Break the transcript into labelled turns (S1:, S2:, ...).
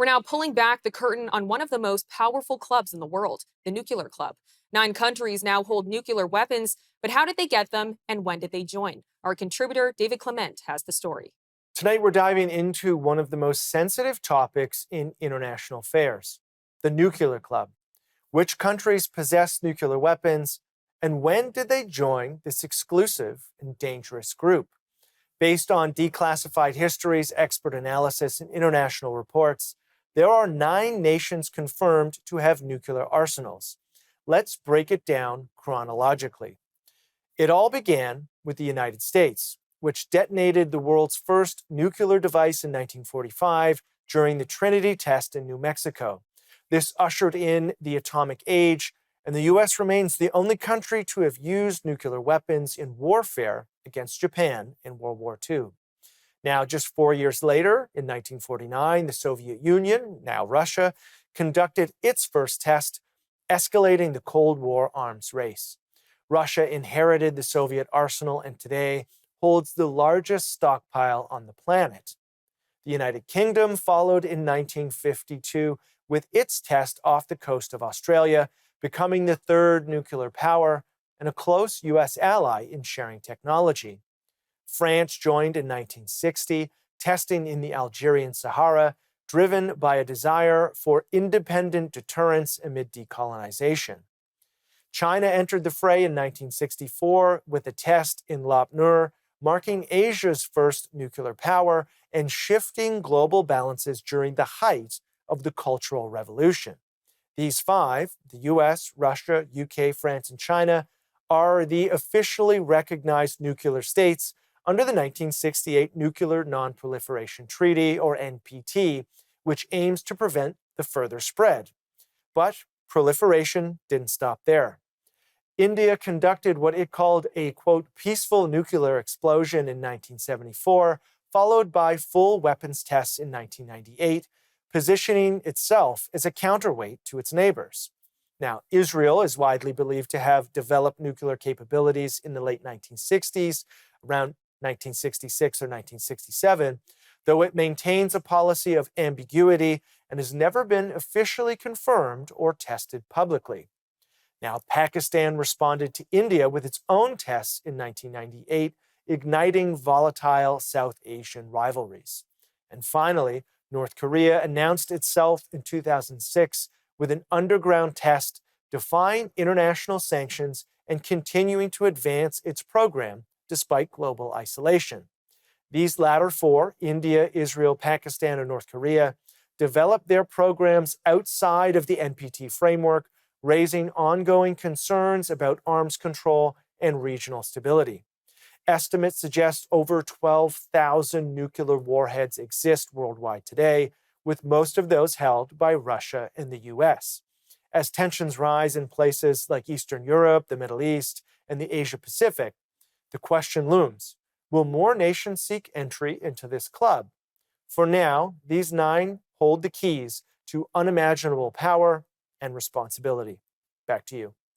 S1: We're now pulling back the curtain on one of the most powerful clubs in the world, the nuclear club. 9 countries now hold nuclear weapons, but how did they get them and when did they join? Our contributor, David Clement, has the story.
S2: Tonight, we're diving into one of the most sensitive topics in international affairs, the nuclear club. Which countries possess nuclear weapons, and when did they join this exclusive and dangerous group? Based on declassified histories, expert analysis, and international reports, there are 9 nations confirmed to have nuclear arsenals. Let's break it down chronologically. It all began with the United States, which detonated the world's first nuclear device in 1945 during the Trinity test in New Mexico. This ushered in the atomic age, and the US remains the only country to have used nuclear weapons in warfare against Japan in World War II. Now, just 4 years later, in 1949, the Soviet Union, now Russia, conducted its first test, escalating the Cold War arms race. Russia inherited the Soviet arsenal and today holds the largest stockpile on the planet. The United Kingdom followed in 1952 with its test off the coast of Australia, becoming the third nuclear power and a close US ally in sharing technology. France joined in 1960, testing in the Algerian Sahara, driven by a desire for independent deterrence amid decolonization. China entered the fray in 1964 with a test in Lop Nur, marking Asia's first nuclear power and shifting global balances during the height of the Cultural Revolution. These 5, the US, Russia, UK, France, and China, are the officially recognized nuclear states under the 1968 Nuclear Non-Proliferation Treaty, or NPT, which aims to prevent the further spread. But proliferation didn't stop there. India conducted what it called a, quote, peaceful nuclear explosion in 1974, followed by full weapons tests in 1998, positioning itself as a counterweight to its neighbors. Now, Israel is widely believed to have developed nuclear capabilities in the late 1960s, around 1966 or 1967, though it maintains a policy of ambiguity and has never been officially confirmed or tested publicly. Now, Pakistan responded to India with its own tests in 1998, igniting volatile South Asian rivalries. And finally, North Korea announced itself in 2006 with an underground test, defying international sanctions and continuing to advance its program despite global isolation. These latter 4, India, Israel, Pakistan, and North Korea, developed their programs outside of the NPT framework, raising ongoing concerns about arms control and regional stability. Estimates suggest over 12,000 nuclear warheads exist worldwide today, with most of those held by Russia and the US. As tensions rise in places like Eastern Europe, the Middle East, and the Asia Pacific, the question looms, will more nations seek entry into this club? For now, these 9 hold the keys to unimaginable power and responsibility. Back to you.